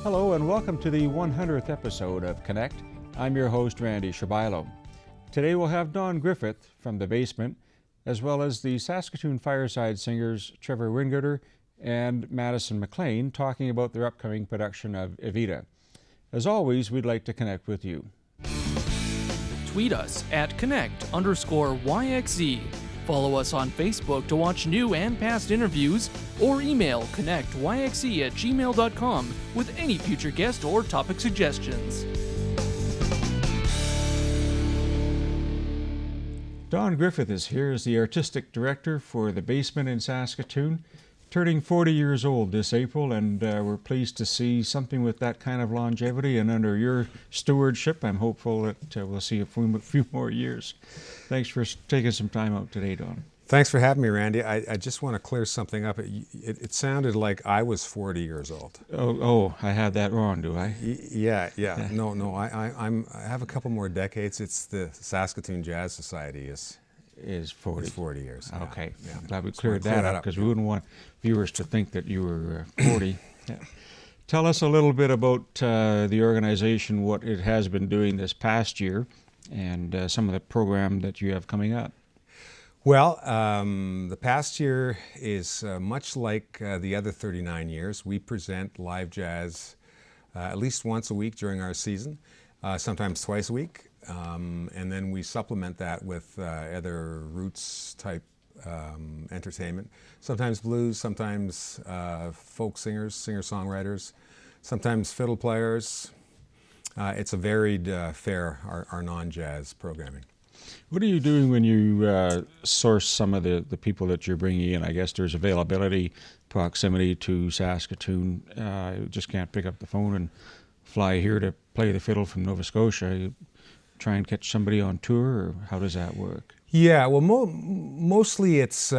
Hello and welcome to the 100th episode of Connect. I'm your host, Randy Shabilo. Today we'll have Don Griffith from the Bassment, as well as the Saskatoon Fireside Singers Trevor Wingooder and Madison McLean talking about their upcoming production of Evita. As always, we'd like to connect with you. Tweet us at connect_YXZ. Follow us on Facebook to watch new and past interviews, or email connectyxz@gmail.com with any future guest or topic suggestions. Don Griffith is here as the artistic director for the Bassment in Saskatoon, turning 40 years old this April, and we're pleased to see something with that kind of longevity, and under your stewardship, I'm hopeful that we'll see a few more years. Thanks for taking some time out today, Don. Thanks for having me, Randy. I just want to clear something up. It sounded like I was 40 years old. Oh, I had that wrong, do I? Yeah. No. I have a couple more decades. It's the Saskatoon Jazz Society is 40 years. Okay. Yeah. I'm glad we cleared that up because we wouldn't want viewers to think that you were 40. Yeah. Tell us a little bit about the organization, what it has been doing this past year, and some of the program that you have coming up. Well, the past year is much like the other 39 years. We present live jazz at least once a week during our season, sometimes twice a week. And then we supplement that with other roots type entertainment. Sometimes blues, sometimes folk singers, singer-songwriters, sometimes fiddle players. It's a varied fare, our non-jazz programming. What are you doing when you source some of the people that you're bringing in? I guess there's availability, proximity to Saskatoon. You just can't pick up the phone and fly here to play the fiddle from Nova Scotia. You try and catch somebody on tour, or how does that work? Yeah, well, mostly it's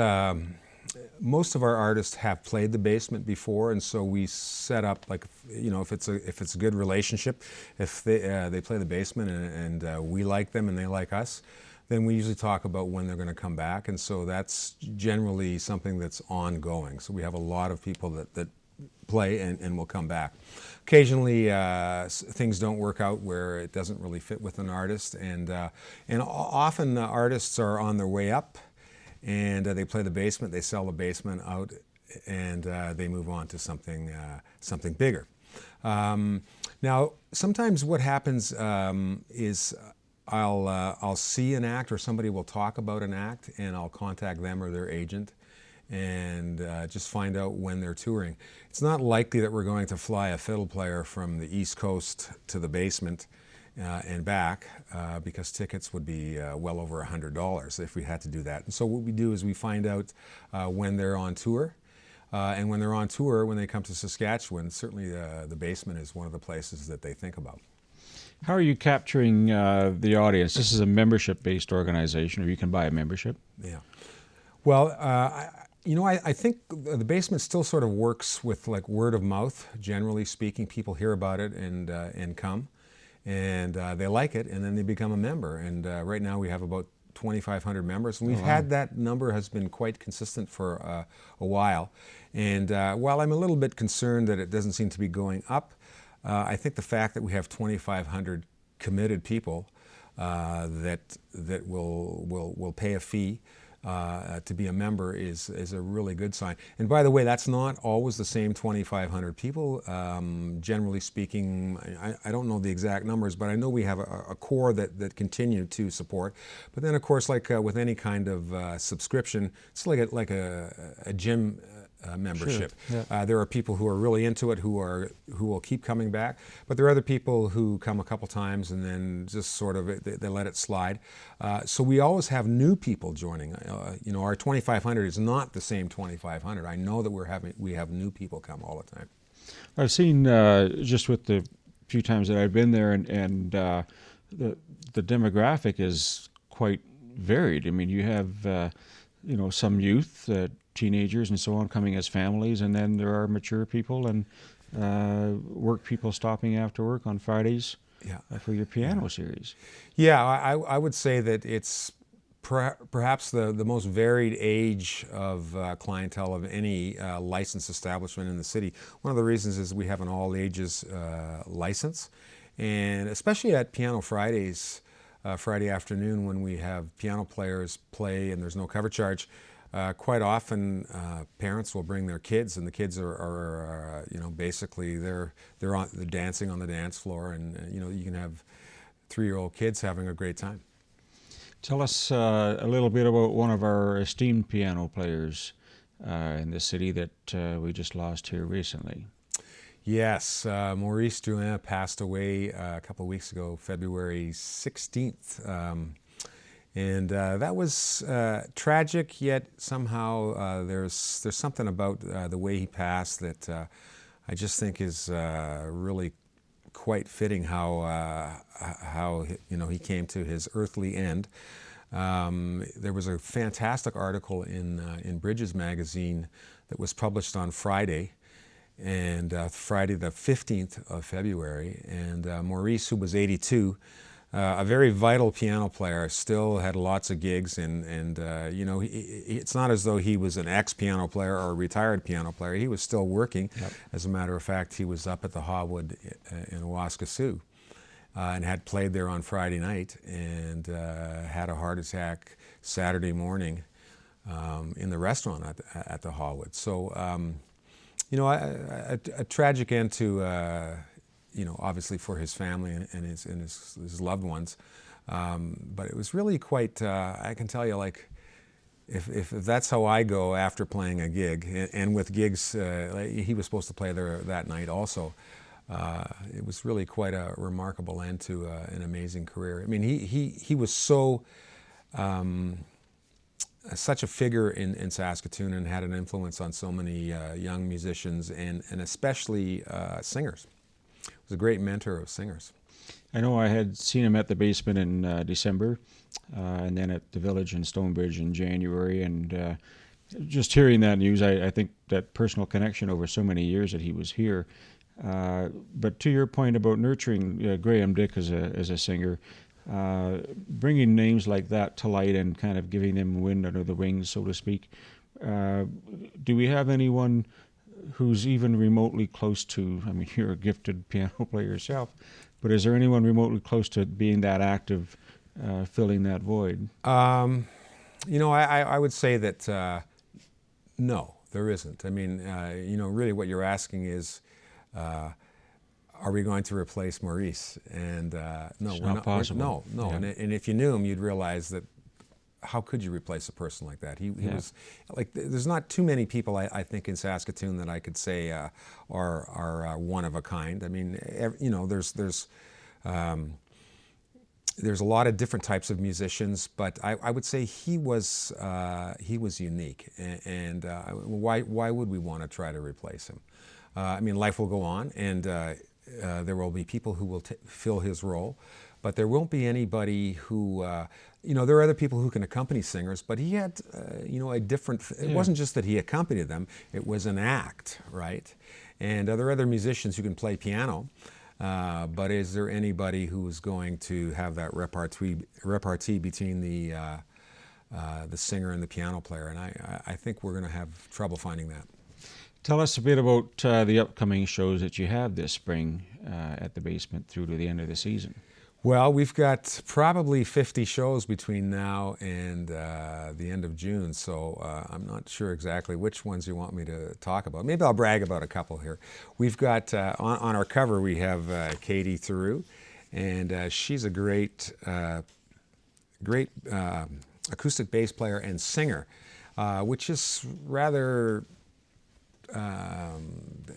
most of our artists have played the Bassment before, and so we set up if it's a good relationship, if they play the Bassment and we like them and they like us, then we usually talk about when they're going to come back, and so that's generally something that's ongoing. So we have a lot of people that play and will come back. Occasionally, things don't work out where it doesn't really fit with an artist, and often artists are on their way up, and they play the Bassment, they sell the Bassment out, and they move on to something bigger. Now, sometimes what happens is I'll see an act, or somebody will talk about an act, and I'll contact them or their agent and just find out when they're touring. It's not likely that we're going to fly a fiddle player from the East Coast to the Bassment and back because tickets would be well over $100 if we had to do that. And so what we do is we find out when they're on tour. And when they're on tour, when they come to Saskatchewan, certainly the Bassment is one of the places that they think about. How are you capturing the audience? This is a membership-based organization, or you can buy a membership. Yeah. Well, I think the Bassment still sort of works with like word of mouth. Generally speaking, people hear about it and come, and they like it, and then they become a member. And right now we have about 2,500 members, and we've had that number has been quite consistent for a while. And while I'm a little bit concerned that it doesn't seem to be going up, I think the fact that we have 2,500 committed people that will pay a fee to be a member is a really good sign. And by the way, that's not always the same 2,500 people. Generally speaking, I don't know the exact numbers, but I know we have a core that continue to support. But then, of course, like with any kind of subscription, it's like a gym membership. Sure. Yeah. There are people who are really into it, who will keep coming back, but there are other people who come a couple times and then just sort of they let it slide. So we always have new people joining. Our 2,500 is not the same 2,500. I know that we have new people come all the time. I've seen just with the few times that I've been there, and the demographic is quite varied. I mean, you have some youth, teenagers and so on coming as families, and then there are mature people and work people stopping after work on Fridays for your piano series. Yeah, I would say that it's perhaps the most varied age of clientele of any licensed establishment in the city. One of the reasons is we have an all ages license, and especially at Piano Fridays, Friday afternoon when we have piano players play and there's no cover charge. Quite often, parents will bring their kids, and the kids are basically they're dancing on the dance floor, and you can have 3-year-old kids having a great time. Tell us a little bit about one of our esteemed piano players in the city that we just lost here recently. Yes, Maurice Drouin passed away a couple of weeks ago, February 16th. And that was tragic, yet somehow there's something about the way he passed that I just think is really quite fitting. How he came to his earthly end. There was a fantastic article in Bridges magazine that was published on Friday, and Friday the 15th of February, and Maurice, who was 82. A very vital piano player, still had lots of gigs, and it's not as though he was an ex-piano player or a retired piano player. He was still working. Yep. As a matter of fact, he was up at the Hotwood in Waskesiu and had played there on Friday night, and had a heart attack Saturday morning in the restaurant at the Hotwood. So, a tragic end to obviously for his family and his loved ones. But it was really quite, I can tell you, like, if that's how I go after playing a gig, and with gigs, he was supposed to play there that night also. It was really quite a remarkable end to an amazing career. I mean, he was so, such a figure in Saskatoon, and had an influence on so many young musicians and especially singers. He was a great mentor of singers. I know I had seen him at the Basement in December, and then at the Village in Stonebridge in January, and just hearing that news, I think that personal connection over so many years that he was here. But to your point about nurturing Graham Dick as a singer, bringing names like that to light and kind of giving them wind under the wings, so to speak, do we have anyone who's even remotely close to, I mean, you're a gifted piano player yourself, but is there anyone remotely close to being that active, filling that void? I would say that no, there isn't. I mean, really what you're asking is, are we going to replace Maurice? And no, it's not possible. No. Yeah. And if you knew him, you'd realize that how could you replace a person like that? He was like, there's not too many people I think in Saskatoon that I could say are one of a kind. I mean, there's a lot of different types of musicians, but I would say he was unique. And why would we want to try to replace him? I mean, life will go on, and there will be people who will fill his role, but there won't be anybody who. There are other people who can accompany singers, but he had, a different. It wasn't just that he accompanied them; it was an act, right? And there are other musicians who can play piano, but is there anybody who is going to have that repartee between the singer and the piano player? And I think we're going to have trouble finding that. Tell us a bit about the upcoming shows that you have this spring at the Basement through to the end of the season. Well, we've got probably 50 shows between now and the end of June, so I'm not sure exactly which ones you want me to talk about. Maybe I'll brag about a couple here. We've got, on our cover, we have Katie Theroux, and she's a great acoustic bass player and singer, which is rather...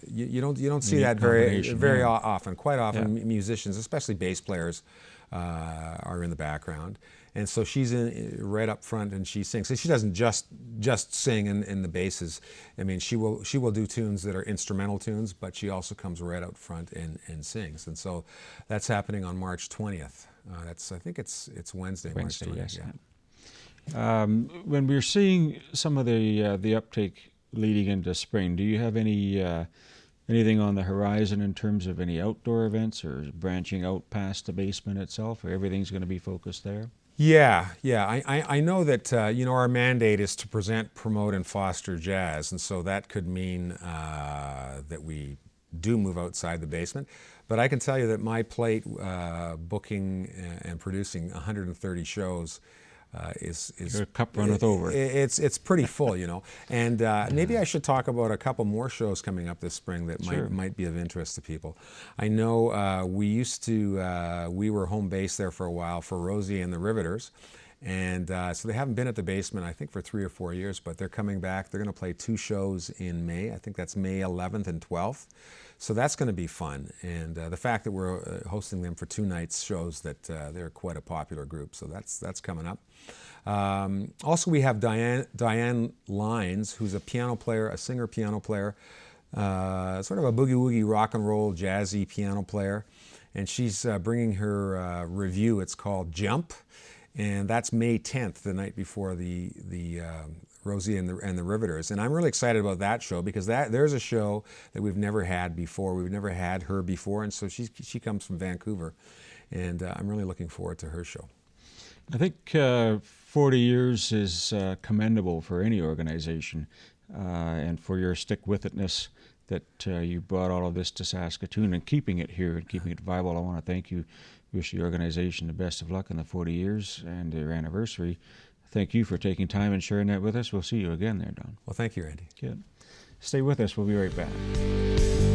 you don't see that very often. Quite often, musicians, especially bass players, are in the background, and so she's right up front and she sings. So she doesn't just sing in the basses. I mean, she will do tunes that are instrumental tunes, but she also comes right out front and sings. And so that's happening on March 20th. I think it's Wednesday, March 20th. Yes. Yeah. When we're seeing some of the uptake leading into spring, do you have anything on the horizon in terms of any outdoor events or branching out past the Basement itself, or everything's going to be focused there? Yeah, yeah. I know that our mandate is to present, promote, and foster jazz, and so that could mean that we do move outside the basement. But I can tell you that my plate, booking and producing 130 shows, is Your cup runneth over. It's pretty full, And maybe I should talk about a couple more shows coming up this spring that Sure. might be of interest to people. I know we were home base there for a while for Rosie and the Riveters, and so they haven't been at the Basement I think for 3 or 4 years, but they're coming back. They're going to play 2 shows in May. I think that's May 11th and 12th. So that's going to be fun, and the fact that we're hosting them for 2 nights shows that they're quite a popular group. So that's coming up. Also, we have Diane Lines, who's a piano player, a singer-piano player, sort of a boogie-woogie rock and roll jazzy piano player, and she's bringing her review. It's called Jump, and that's May 10th, the night before the Rosie and the Riveters. And I'm really excited about that show because there's a show that we've never had before. We've never had her before, and so she comes from Vancouver, and I'm really looking forward to her show. I think 40 years is commendable for any organization, and for your stick-with-itness that you brought all of this to Saskatoon and keeping it here and keeping it viable. I want to thank you. Wish the organization the best of luck in the 40 years and their anniversary. Thank you for taking time and sharing that with us. We'll see you again there, Don. Well, thank you, Randy. Good. Stay with us. We'll be right back.